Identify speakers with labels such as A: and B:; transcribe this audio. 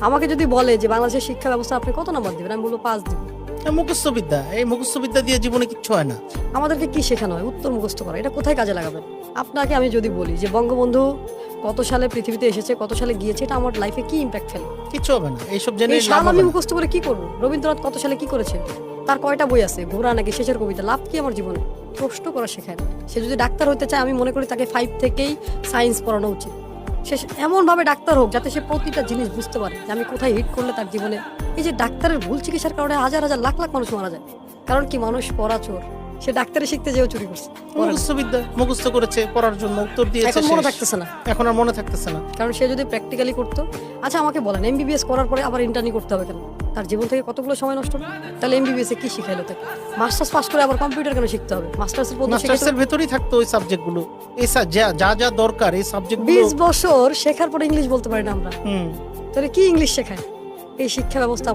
A: আমাকে যদি বলে যে বাংলাদেশের শিক্ষা ব্যবস্থা আপনি কত নাম্বার দিবেন, আমি বলবো 5 দিব।
B: মুখস্থ বিদ্যা, এই মুখস্থ বিদ্যা দিয়ে জীবনে কিচ্ছু হয় না।
A: আমাদেরকে কি শেখানো হয়? উত্তর মুখস্থ করা। এটা কোথায় কাজে লাগাবেন? আপনাকে আমি যদি বলি যে বঙ্গবন্ধু কত সালে পৃথিবীতে এসেছে, কত সালে গিয়েছে, এটা আমার লাইফে কি ইম্প্যাক্ট ফেলে?
B: কিচ্ছু হবে না, এইসব জেনে
A: এই
B: লাভ
A: সাল
B: হবে
A: আমি
B: না।
A: মুখস্থ করে কি করবো? রবীন্দ্রনাথ কত সালে কি করেছে, তার কয়টা বই আছে, ঘোড়া নাকি শেষের কবিতা, লাভ কি আমার জীবনে? প্রশ্ন করা শেখায় না। সে যদি ডাক্তার হতে চায়, আমি মনে করি তাকে 5 থেকেই সায়েন্স পড়ানো উচিত। সে এমনভাবে ডাক্তার হোক যাতে সে প্রতিটা জিনিস বুঝতে পারে যে আমি কোথায় হিট করলে তার জীবনে। এই যে ডাক্তারের ভুল চিকিৎসার কারণে হাজার হাজার লাখ লাখ মানুষ মারা যায়, কারণ কি? মানুষ পড়া চোর। সে ডাক্তারি শিখতে যেও চুরি করছে,
B: মুখস্থ বিদ্যা মুখস্থ করেছে, পড়ার জন্য উত্তর দিয়েছে,
A: এখন মনে
B: শেষ।
A: থাকতেছে না।
B: এখন আর মনে থাকতেছে না।
A: কারণ সে যদি প্র্যাকটিক্যালি করতো। আচ্ছা আমাকে বলেন, এমবিবিএস করার পরে আবার ইন্টার্নি করতে হবে কেন? তার জীবন থেকে কতগুলো সময় নষ্ট হবে। তাহলে এমবিবিএস এ কি শিখাইলো তাকে? মাস্টার্স পাস করে আবার কম্পিউটার কেন শিখতে হবে?
B: মাস্টার্সের ভেতরেই থাকতো ওই সাবজেক্টগুলো, এই যা যা দরকার এই সাবজেক্টগুলো।
A: 20 বছর শেখার পরে ইংলিশ বলতে পারি না আমরা,
B: হুম
A: তাহলে কি ইংলিশ শেখায়? এই শিক্ষা ব্যবস্থা